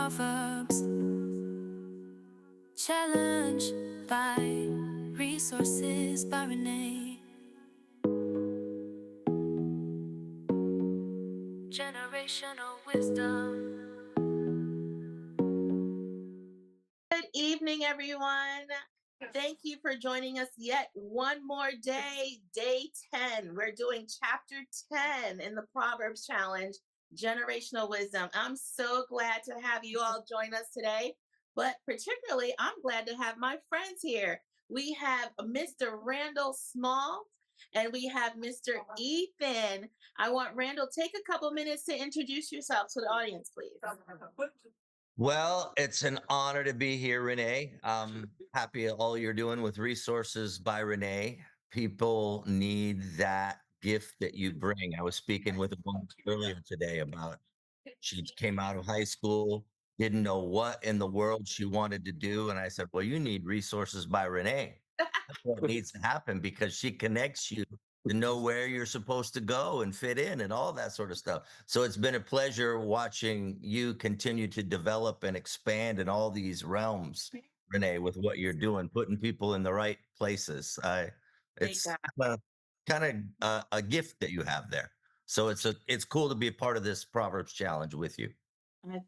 Proverbs, challenge by resources by Renae. Generational wisdom. Good evening, everyone. Thank you for joining us yet one more day, day 10. We're doing chapter 10 in the Proverbs Challenge, Generational Wisdom. I'm so glad to have you all join us today, but particularly, I'm glad to have my friends here. We have Mr. Randal Smalls and we have Mr. Ethan. I want Randal, take a couple minutes to introduce yourself to the audience, please. Well, it's an honor to be here, Renae. I'm happy all you're doing with Resources by Renae. People need that gift that you bring. I was speaking with a woman earlier today about she came out of high school, didn't know what in the world she wanted to do. And I said, well, you need Resources by Renae. That's what needs to happen because she connects you to know where you're supposed to go and fit in and all that sort of stuff. So it's been a pleasure watching you continue to develop and expand in all these realms, Renae, with what you're doing, putting people in the right places. It's kind of a gift that you have there. So it's cool to be a part of this Proverbs challenge with you.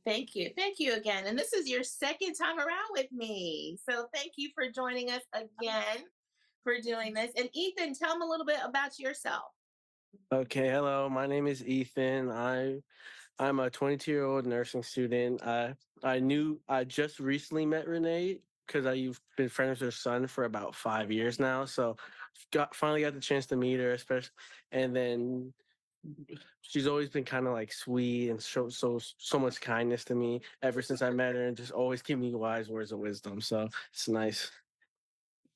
Thank you. Thank you again. And this is your second time around with me. So thank you for joining us again for doing this. And Ethan, tell them a little bit about yourself. Okay, hello. My name is Ethan. I'm a 22-year-old nursing student. I just recently met Renae because I've been friends with her son for about 5 years now. So finally got the chance to meet her, especially, and then she's always been kind of like sweet and so much kindness to me ever since I met her, and just always give me wise words of wisdom. So it's nice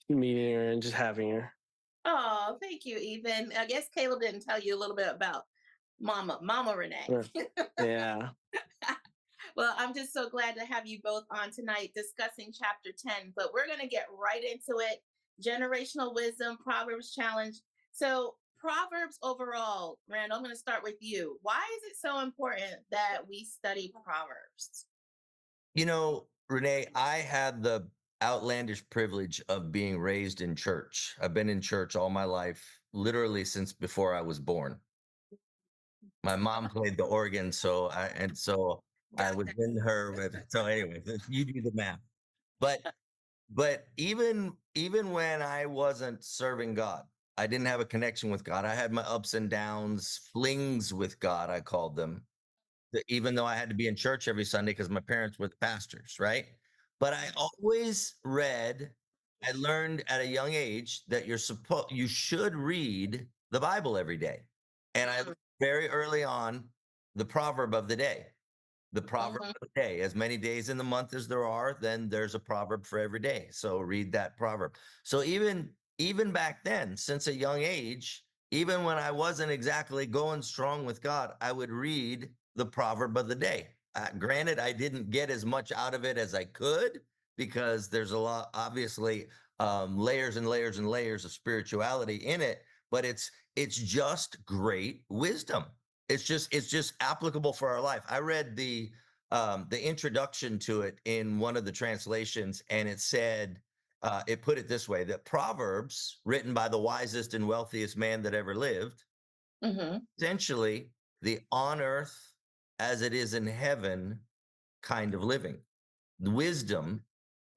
meeting her and just having her. Oh, thank you, Ethan. I guess Caleb didn't tell you a little bit about Mama Renee. Yeah. Well, I'm just so glad to have you both on tonight discussing chapter 10, but we're going to get right into it. Generational wisdom, Proverbs challenge. So, Proverbs overall, Rand, I'm going to start with you. Why is it so important that we study Proverbs? You know, Renae, I had the outlandish privilege of being raised in church. I've been in church all my life, literally since before I was born. My mom played the organ, so I was in her with. So anyway, you do the math. But even when I wasn't serving God, I didn't have a connection with God. I had my ups and downs, flings with God, I called them, even though I had to be in church every Sunday because my parents were the pastors, right? But I always read, I learned at a young age that you should read the Bible every day. And I learned very early on the proverb of the day. The proverb of the day. As many days in the month as there are, then there's a proverb for every day. So read that proverb. So even back then, since a young age, even when I wasn't exactly going strong with God, I would read the proverb of the day. Granted, I didn't get as much out of it as I could because there's a lot, obviously, layers and layers and layers of spirituality in it. But it's just great wisdom. It's just applicable for our life. I read the introduction to it in one of the translations, and it said it put it this way: that Proverbs, written by the wisest and wealthiest man that ever lived, essentially the on earth as it is in heaven kind of living. The wisdom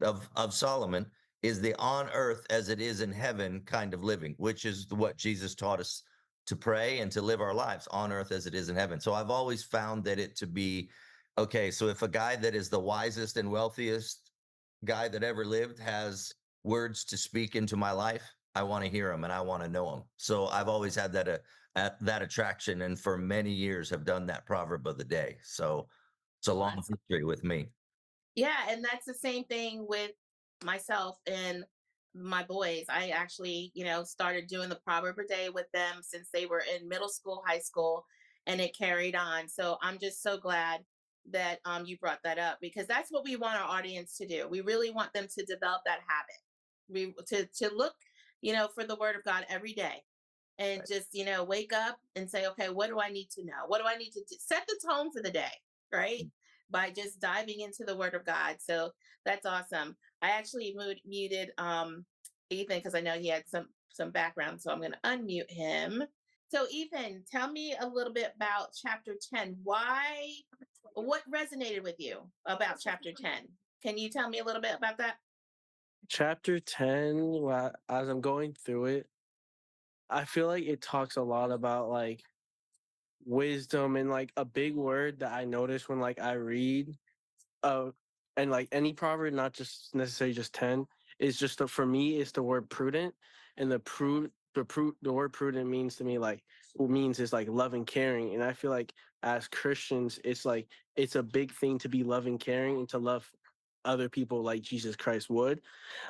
of Solomon is the on earth as it is in heaven kind of living, which is what Jesus taught us to pray and to live our lives on earth as it is in heaven. So I've always found that it to be okay. So if a guy that is the wisest and wealthiest guy that ever lived has words to speak into my life, I want to hear him and I want to know him. So I've always had that attraction, and for many years have done that proverb of the day. So it's a long history with me. Yeah, and that's the same thing with myself and my boys. I actually, started doing the proverb a day with them since they were in middle school, high school, and it carried on. So I'm just so glad that you brought that up because that's what we want our audience to do. We really want them to develop that habit. To look, for the word of God every day and Right. just, wake up and say, okay, what do I need to know? What do I need to do? Set the tone for the day, right? by just diving into the Word of God. So that's awesome. I actually muted Ethan because I know he had some background, so I'm going to unmute him. So Ethan, tell me a little bit about chapter 10. What resonated with you about chapter 10? Can you tell me a little bit about that? Chapter 10, as I'm going through it, I feel like it talks a lot about like wisdom, and like a big word that I notice when like I read uh and like any proverb, not just necessarily just 10, is just for me it's the word prudent. And the word prudent means to me like what means is like love and caring. And I feel like as Christians it's like it's a big thing to be loving, caring, and to love other people like Jesus Christ would.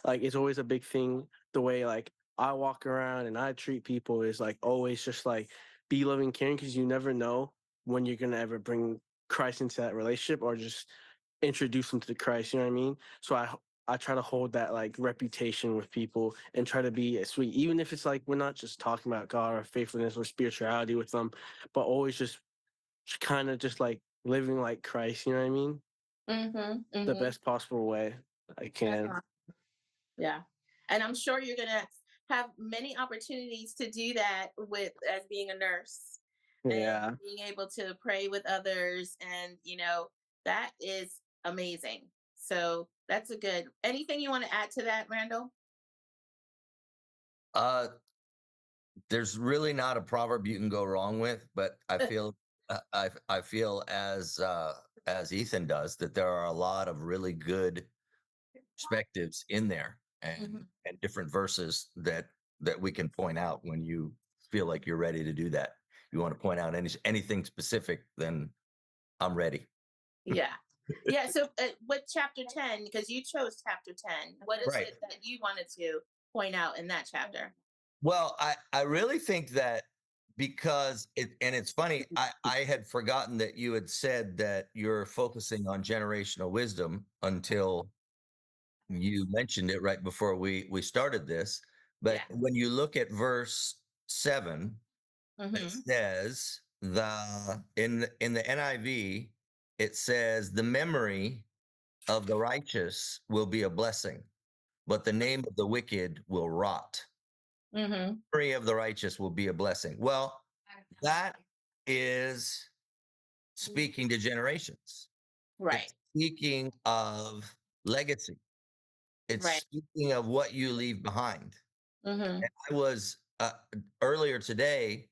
Like it's always a big thing. The way like I walk around and I treat people is like always just like be loving, caring, because you never know when you're gonna ever bring Christ into that relationship or just introduce them to the Christ. You know what I mean? So I try to hold that like reputation with people and try to be sweet, even if it's like we're not just talking about God or faithfulness or spirituality with them, but always just kind of just like living like Christ. You know what I mean? Mm-hmm. The Mm-hmm. best possible way I That's can. awesome. Yeah. And I'm sure you're gonna have many opportunities to do that with as being a nurse and Yeah. being able to pray with others. And that is amazing. So that's a good anything you want to add to that, Randall? Uh, there's really not a proverb you can go wrong with, but I feel as Ethan does that there are a lot of really good perspectives in there Mhm. and different verses that we can point out when you feel like you're ready to do that. You want to point out anything specific, then I'm ready. Yeah. Yeah. So with chapter 10, because you chose chapter 10, what is Right. it that you wanted to point out in that chapter? Well, I really think that because it's funny, I had forgotten that you had said that you're focusing on generational wisdom until you mentioned it right before we started this. But Yeah. when you look at verse 7, it Mm-hmm. says in the NIV, it says the memory of the righteous will be a blessing, but the name of the wicked will rot. Mm-hmm. Memory of the righteous will be a blessing. Well, that is speaking to generations. Right. It's speaking of legacy. It's Right. speaking of what you leave behind. Mm-hmm. I was earlier today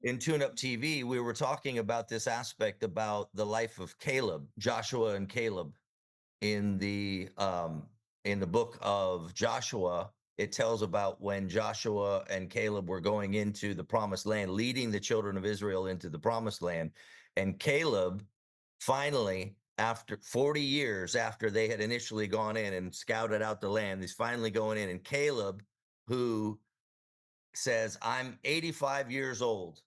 in Tune Up TV, we were talking about this aspect about the life of Caleb, Joshua and Caleb in the book of Joshua. It tells about when Joshua and Caleb were going into the promised land, leading the children of Israel into the promised land. And Caleb finally, after 40 years after they had initially gone in and scouted out the land, he's finally going in. And Caleb, who says, I'm 85 years old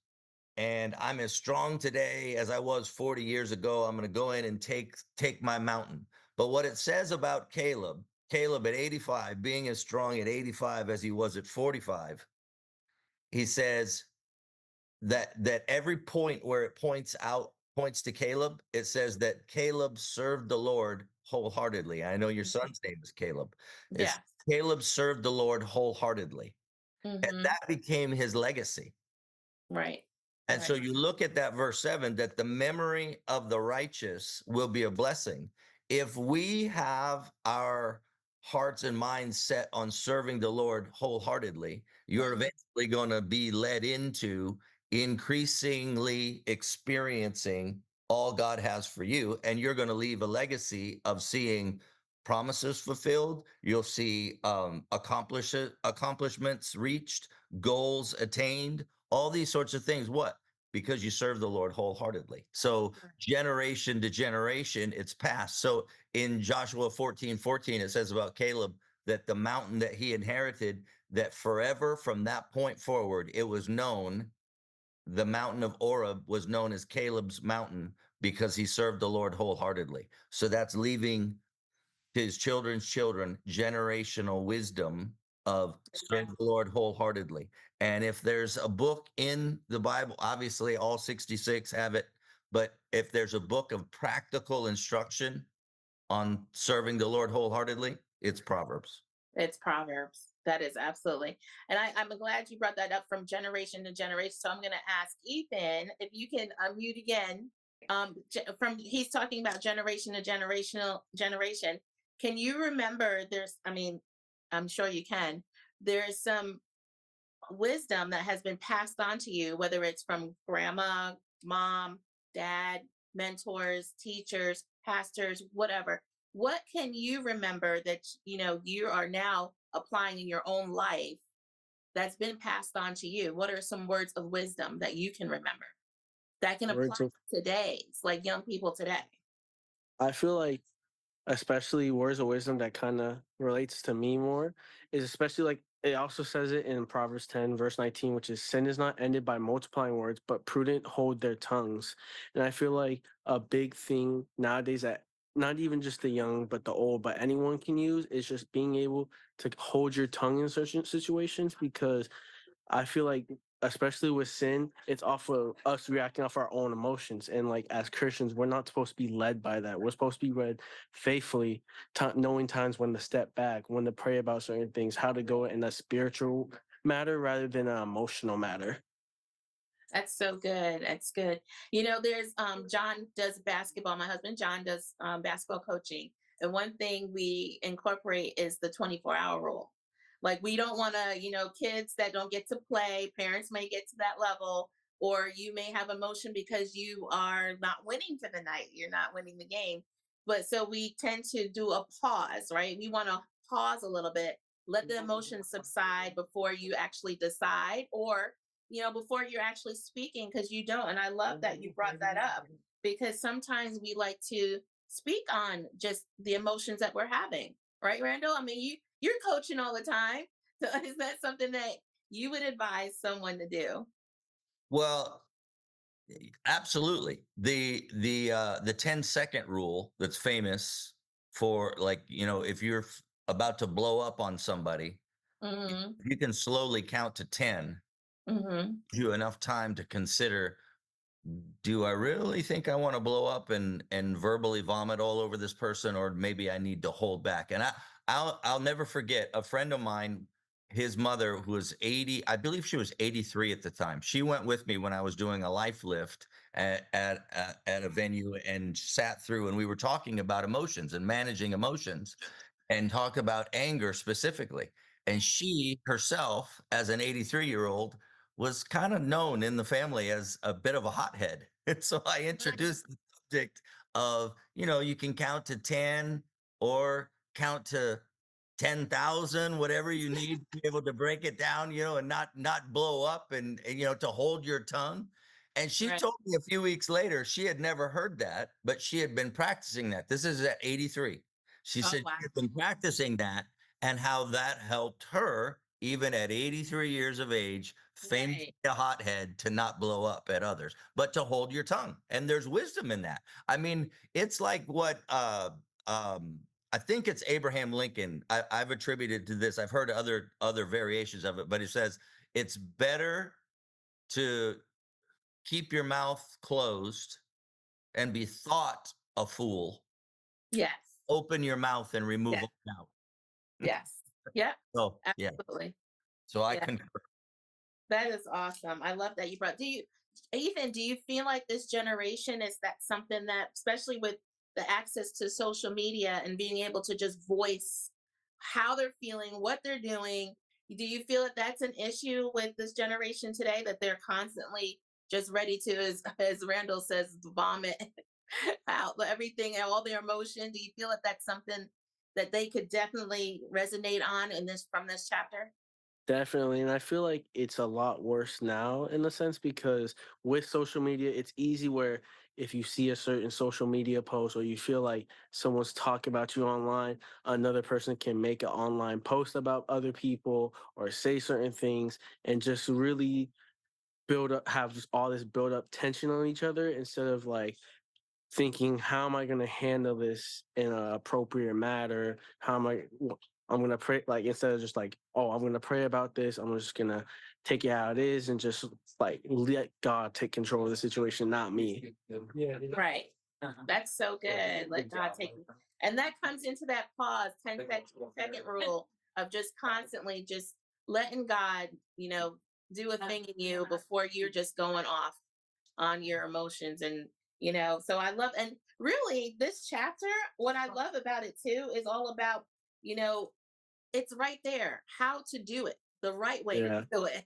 and I'm as strong today as I was 40 years ago. I'm going to go in and take my mountain. But what it says about Caleb at 85, being as strong at 85 as he was at 45, he says that every point where it points to Caleb, it says that Caleb served the Lord wholeheartedly. I know your son's name is Caleb. Yeah. It's Caleb served the Lord wholeheartedly. And Mm-hmm. that became his legacy. Right. And so Right. you look at that verse 7, that the memory of the righteous will be a blessing. If we have our hearts and minds set on serving the Lord wholeheartedly, you're eventually going to be led into increasingly experiencing all God has for you. And you're going to leave a legacy of seeing promises fulfilled. You'll see accomplishments reached, goals attained, all these sorts of things. What? Because you serve the Lord wholeheartedly. So generation to generation, it's passed. So in Joshua 14:14, it says about Caleb that the mountain that he inherited, that forever from that point forward, it was known, the mountain of Oreb was known as Caleb's mountain because he served the Lord wholeheartedly. So that's leaving his children's children generational wisdom of serve the Lord wholeheartedly. And if there's a book in the Bible, obviously all 66 have it, But if there's a book of practical instruction on serving the Lord wholeheartedly, it's Proverbs. It's Proverbs. That is absolutely. And I'm glad you brought that up from generation to generation. So I'm going to ask Ethan if you can unmute again. From he's talking about generation to generational generation. Can you remember? I'm sure you can. There's some wisdom that has been passed on to you, whether it's from grandma, mom, dad, mentors, teachers, pastors, whatever. What can you remember that you are now applying in your own life that's been passed on to you? What are some words of wisdom that you can remember that can apply Words of to today's, like young people today? I feel like especially words of wisdom that kind of relates to me more is especially like it also says it in Proverbs 10 verse 19, which is sin is not ended by multiplying words, but prudent hold their tongues. And I feel like a big thing nowadays that not even just the young but the old but anyone can use is just being able to hold your tongue in certain situations, because I feel like, especially with sin, it's off of us reacting off our own emotions. And like as Christians, we're not supposed to be led by that. We're supposed to be led faithfully, knowing times when to step back, when to pray about certain things, how to go in a spiritual matter rather than an emotional matter. That's so good. That's good. There's John does basketball. My husband John does basketball coaching. And one thing we incorporate is the 24-hour rule. Like we don't want to, kids that don't get to play, parents may get to that level, or you may have emotion because you are not winning for the night. You're not winning the game. But so we tend to do a pause, right? We want to pause a little bit, let the emotions subside before you actually decide, or before you're actually speaking, because you don't. And I love that you brought that up, because sometimes we like to speak on just the emotions that we're having, right, Randall? I mean, you're coaching all the time. So is that something that you would advise someone to do? Well, absolutely. The 10-second rule that's famous for, like, if you're about to blow up on somebody, Mm-hmm. if you can slowly count to 10, Mm-hmm. gives you enough time to consider, do I really think I want to blow up and verbally vomit all over this person, or maybe I need to hold back? And I'll never forget a friend of mine, his mother, who was 80, I believe she was 83 at the time. She went with me when I was doing a life lift at a venue and sat through, and we were talking about emotions and managing emotions and talk about anger specifically. And she herself, as an 83-year-old, was kind of known in the family as a bit of a hothead. And so I introduced the subject of, you can count to 10 or count to 10,000, whatever you need to be able to break it down, and not blow up, and to hold your tongue. And she Right. told me a few weeks later, she had never heard that, but she had been practicing that. This is at 83. She Oh, said wow. she had been practicing that, and how that helped her, even at 83 years of age, famously Right. a hothead, to not blow up at others, but to hold your tongue. And there's wisdom in that. I mean, it's like what I think it's Abraham Lincoln. I've attributed to this. I've heard other variations of it, but it says it's better to keep your mouth closed and be thought a fool. Yes. Open your mouth and remove Yes. all doubt. Yes. Yep. So yeah. Absolutely. So I Yeah. concur. That is awesome. I love that you brought. Ethan, do you feel like this generation is that something that, especially with the access to social media and being able to just voice how they're feeling, what they're doing, do you feel that that's an issue with this generation today, that they're constantly just ready to, as Randall says, vomit out everything, all their emotion? Do you feel that that's something that they could definitely resonate on in this from this chapter? Definitely. And I feel like it's a lot worse now in a sense, because with social media, it's easy where if you see a certain social media post or you feel like someone's talking about you online, another person can make an online post about other people or say certain things and just really build up, have all this build up tension on each other instead of like thinking, how am I going to handle this in an appropriate manner? How am I? I'm gonna pray, like instead of just like, oh, I'm gonna pray about this, I'm just gonna take it how it is and just like let God take control of the situation, not me. Right. That's so good. Let God take, and that comes into that pause, 10-second rule of just constantly just letting God, do a thing in you before you're just going off on your emotions. And, so I love, and really this chapter, what I love about it too is all about, you know, it's right there, how to do it, the right way to Yeah, do it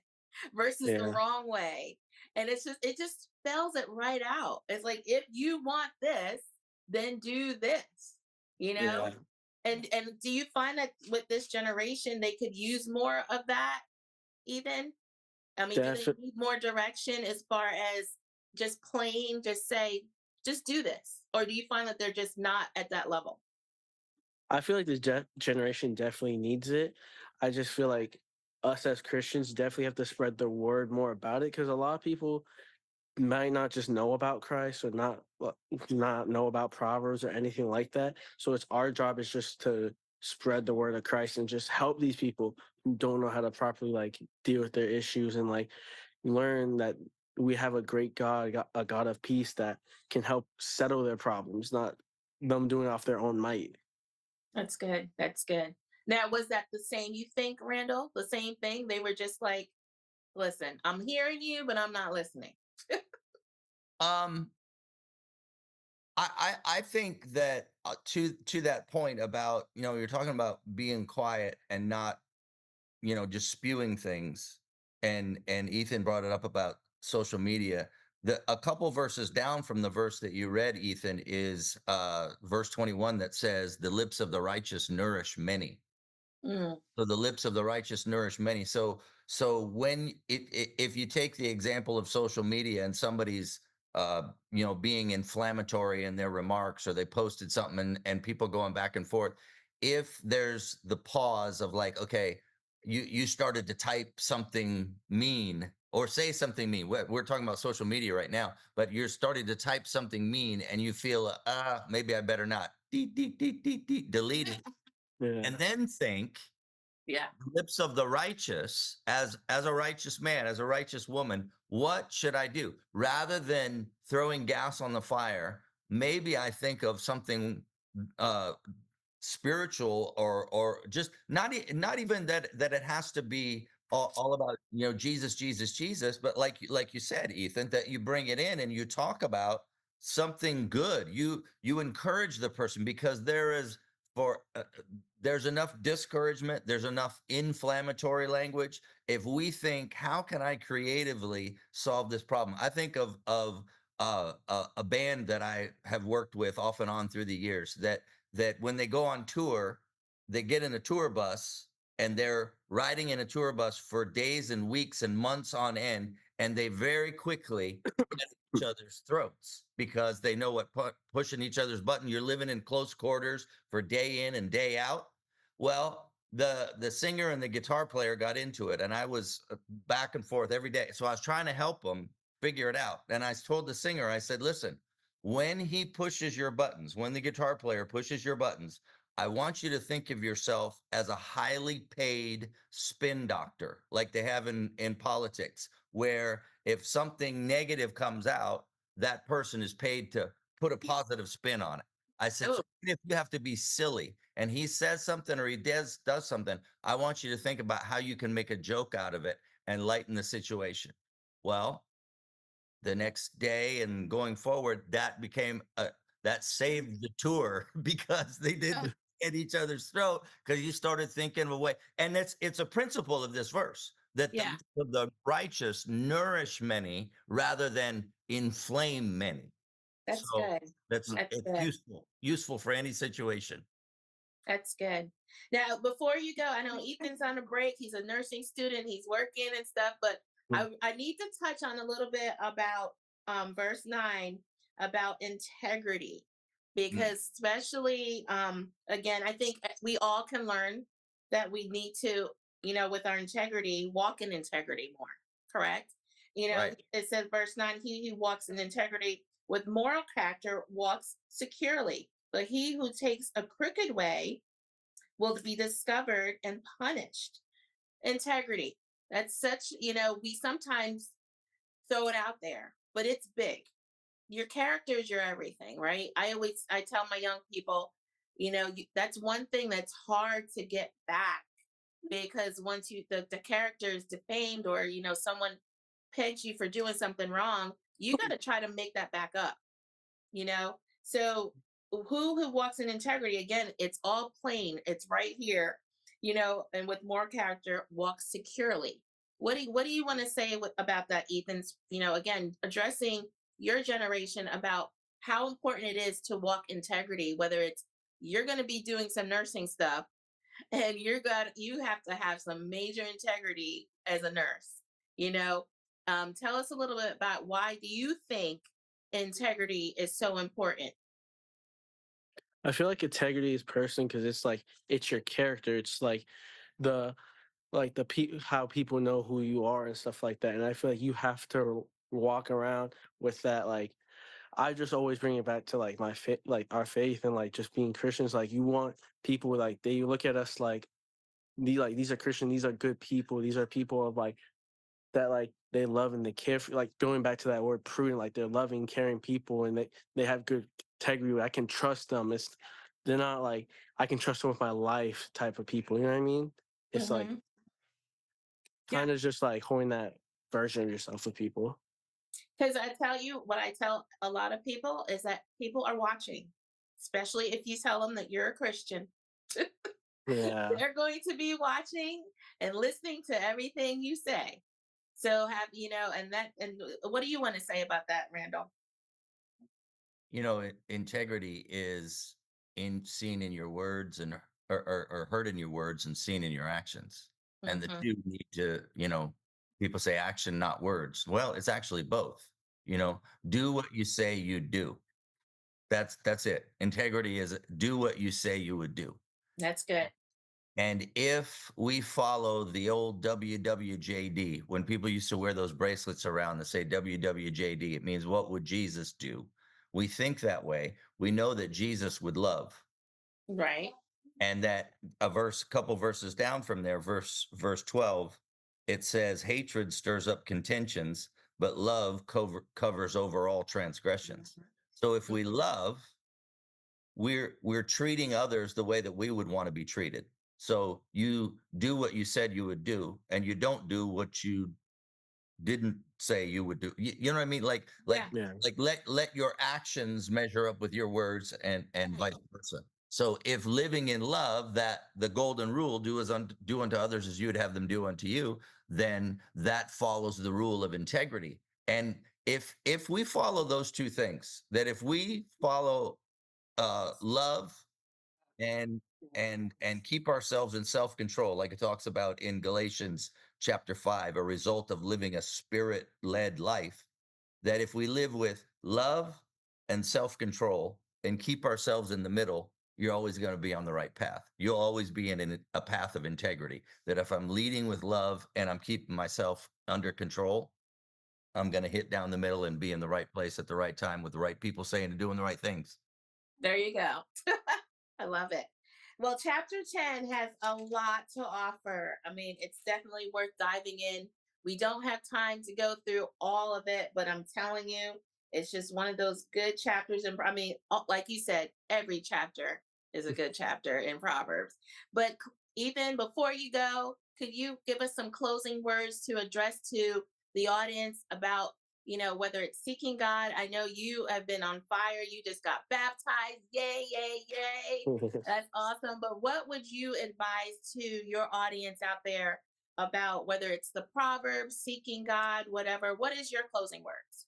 versus the yeah, wrong way. And it just spells it right out. It's like, if you want this, then do this, you know? yeah. And do you find that with this generation they could use more of that even? I mean, do they Definitely. need more direction as far as just plain just say, just do this? Or do you find that they're just not at that level? I feel like this generation definitely needs it. I just feel like us as Christians definitely have to spread the word more about it because a lot of people might not just know about Christ or not know about Proverbs or anything like that. So it's our job is just to spread the word of Christ and just help these people who don't know how to properly like deal with their issues and like learn that we have a great a God of peace that can help settle their problems, not them doing it off their own might. That's good. That's good. Now, was that the same, you think, Randall? The same thing? They were just like, listen, I'm hearing you, but I'm not listening. Um, I think that to that point about, you're talking about being quiet and not, just spewing things, and Ethan brought it up about social media. A couple verses down from the verse that you read, Ethan, is verse 21 that says, "The lips of the righteous nourish many." Mm, So the lips of the righteous nourish many. So when if you take the example of social media and somebody's being inflammatory in their remarks, or they posted something, and people going back and forth, if there's the pause of like, okay, you started to type something mean or say something mean. We're talking about social media right now, but you're starting to type something mean and you feel maybe I better not delete it, Yeah. and then think, yeah. lips of the righteous, as a righteous man, as a righteous woman, what should I do? Rather than throwing gas on the fire, maybe I think of something uh spiritual, or just not even that it has to be all about, Jesus, Jesus, Jesus, but like you said, Ethan, that you bring it in and you talk about something good. You encourage the person, because for there's enough discouragement, there's enough inflammatory language. If we think, how can I creatively solve this problem? I think of a band that I have worked with off and on through the years, that when they go on tour, they get in a tour bus and they're riding in a tour bus for days and weeks and months on end, and they very quickly get each other's throats because they know what pushing each other's button. You're living in close quarters for day in and day out. Well, the singer and the guitar player got into it, and I was back and forth every day. So I was trying to help them figure it out. And I told the singer, I said, listen, when he pushes your buttons, when the guitar player pushes your buttons, I want you to think of yourself as a highly paid spin doctor, like they have in politics, where if something negative comes out, that person is paid to put a positive spin on it. I said, Oh, so if you have to be silly and he says something or he does something, I want you to think about how you can make a joke out of it and lighten the situation. Well, the next day and going forward, that saved the tour because they didn't at each other's throat, because you started thinking of a way. And it's a principle of this verse, that the yeah. lips of the righteous nourish many rather than inflame many. That's So good. That's it's good. useful for any situation. That's good. Now, before you go, I know Ethan's on a break. He's a nursing student. He's working and stuff, but I need to touch on a little bit about verse 9 about integrity, Mm, because especially again, I think we all can learn that we need to, with our integrity, walk in integrity more. Correct? right. It says verse 9, he who walks in integrity with moral character walks securely. But he who takes a crooked way will be discovered and punished. Integrity. That's such, we sometimes throw it out there, but it's big. Your character is your everything, right? I tell my young people, that's one thing that's hard to get back, because once the character is defamed, or someone pegs you for doing something wrong, you got to try to make that back up, so who walks in integrity, again, it's all plain, it's right here, and with more character, walks securely. What do you want to say about that, Ethan's, again, addressing your generation about how important it is to walk integrity, whether it's you're going to be doing some nursing stuff, and you have to have some major integrity as a nurse, you know tell us a little bit about why do you think integrity is so important. I feel like integrity is person because it's like it's your character. It's the how people know who you are and stuff like that. And I feel like you have to walk around with that. Like I just always bring it back to like like our faith and like just being Christians. Like you want people like they look at us these are Christian. These are good people. These are people of like that like they love and they care for, like going back to that word prudent, like they're loving, caring people and they have good integrity. I can trust them. They're not like I can trust them with my life type of people. You know what I mean? It's like Hmm. Yeah, kind of just like holding that version of yourself with people. because I tell you what, I tell a lot of people is that people are watching, especially if you tell them that you're a Christian. Yeah. They're going to be watching and listening to everything you say. So have and what do you want to say about that, Randall? Integrity is in seen in your words and or heard in your words and seen in your actions. And the Hmm. two need to, people say action, not words. Well, it's actually both. Do what you say you do. That's it. Integrity is do what you say you would do. That's good. And if we follow the old WWJD, when people used to wear those bracelets around that say WWJD, it means what would Jesus do? We think that way. We know that Jesus would love. Right. And that couple verses down from there, verse 12, it says hatred stirs up contentions, but love covers over all transgressions. So if we love, we're treating others the way that we would want to be treated. So you do what you said you would do, and you don't do what you didn't say you would do. You know what I mean? Like Yeah. Yeah. let your actions measure up with your words, and vice versa. So if living in love, that the golden rule, do unto others as you would have them do unto you, then that follows the rule of integrity. And if we follow those two things, that if we follow love and keep ourselves in self-control, like it talks about in Galatians chapter 5, a result of living a spirit-led life, that if we live with love and self-control and keep ourselves in the middle, you're always going to be on the right path. You'll always be in a path of integrity. That if I'm leading with love and I'm keeping myself under control, I'm going to hit down the middle and be in the right place at the right time with the right people saying and doing the right things. There you go. I love it. Well, chapter 10 has a lot to offer. I mean, it's definitely worth diving in. We don't have time to go through all of it, but I'm telling you, it's just one of those good chapters. And I mean, like you said, every chapter is a good chapter in Proverbs. But Ethan, before you go, could you give us some closing words to address to the audience about whether it's seeking God? I know you have been on fire. You just got baptized. Yay, yay, yay. That's awesome. But what would you advise to your audience out there about whether it's the Proverbs, seeking God, whatever? What is your closing words?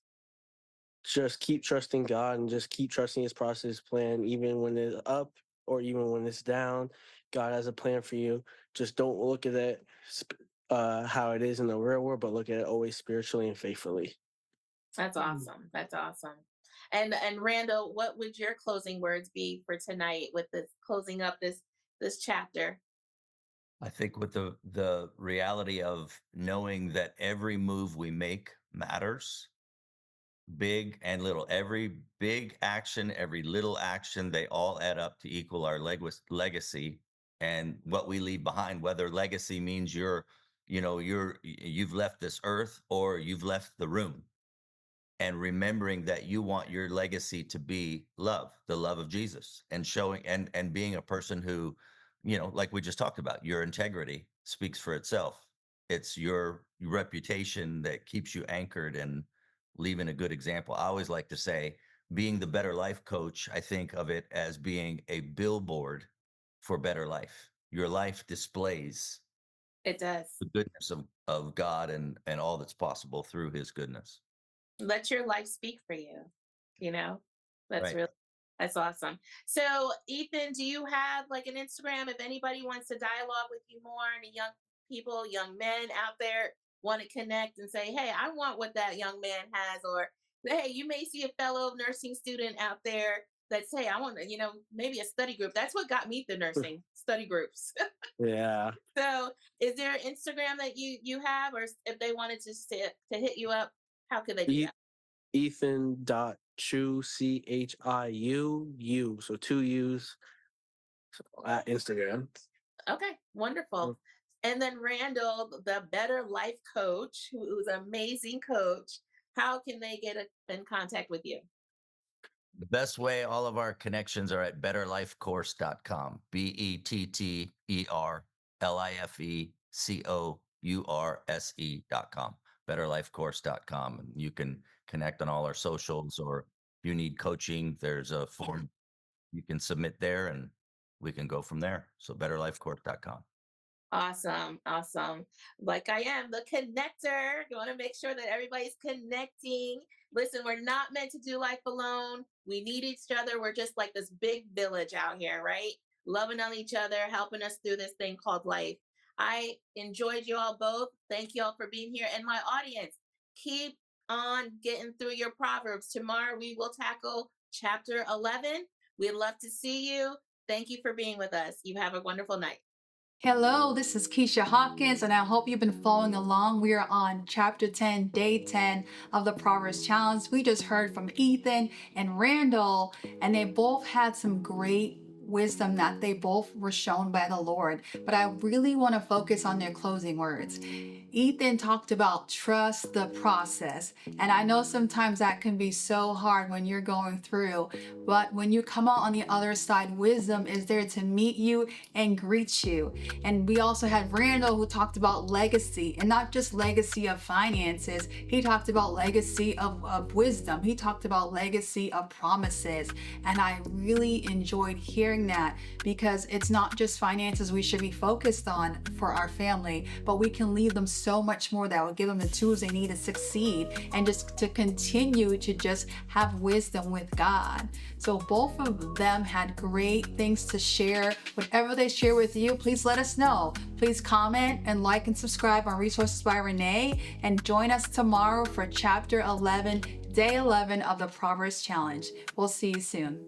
Just keep trusting God and just keep trusting his process plan, even when it's up or even when it's down. God has a plan for you. Just don't look at it how it is in the real world, but look at it always spiritually and faithfully. That's awesome. That's awesome. And Randall, what would your closing words be for tonight with this closing up this chapter? I think with the reality of knowing that every move we make matters, big and little. Every big action, every little action, they all add up to equal our legacy. and what we leave behind, whether legacy means you've left this earth or you've left the room, and remembering that you want your legacy to be love, the love of Jesus, and showing and being a person who, like we just talked about, your integrity speaks for itself. It's your reputation that keeps you anchored and leaving a good example. I always like to say, being the better life coach, I think of it as being a billboard for better life. Your life displays It does. the goodness of God and all that's possible through his goodness. Let your life speak for you. You know, that's Right. really, that's awesome. So, Ethan, do you have like an Instagram if anybody wants to dialogue with you more? Any young people, young men out there want to connect and say, hey, I want what that young man has, or hey, you may see a fellow nursing student out there that's, hey, I want to, maybe a study group. That's what got me the nursing study groups. Yeah. So, is there an Instagram that you have, or if they wanted to hit you up, how could they do that? Ethan.Chiu, Chiu, so 2 U's at Instagram. Okay, wonderful. And then Randall, the Better Life Coach, who's an amazing coach, how can they get in contact with you? The best way, all of our connections are at betterlifecourse.com. betterlifecourse.com. Betterlifecourse.com. And you can connect on all our socials, or if you need coaching, there's a form you can submit there and we can go from there. So betterlifecourse.com. Awesome, awesome. Like I am the connector. You want to make sure that everybody's connecting. Listen, we're not meant to do life alone. We need each other. We're just like this big village out here, right? Loving on each other, helping us through this thing called life. I enjoyed you all both. Thank you all for being here. And my audience, keep on getting through your Proverbs. Tomorrow we will tackle chapter 11. We'd love to see you. Thank you for being with us. You have a wonderful night. Hello, this is Keisha Hawkins, and I hope you've been following along. We are on chapter 10, day 10 of the Proverbs Challenge. We just heard from Ethan and Randall, and they both had some great wisdom that they both were shown by the Lord. But I really want to focus on their closing words. Ethan talked about trust the process. And I know sometimes that can be so hard when you're going through, but when you come out on the other side, wisdom is there to meet you and greet you. And we also had Randall, who talked about legacy, and not just legacy of finances. He talked about legacy of wisdom. He talked about legacy of promises. And I really enjoyed hearing that, because it's not just finances we should be focused on for our family, but we can leave them so much more that will give them the tools they need to succeed and just to continue to just have wisdom with God. So both of them had great things to share. Whatever they share with you, please let us know. Please comment and like and subscribe on Resources by Renae, and join us tomorrow for chapter 11, day 11 of the Proverbs Challenge. We'll see you soon.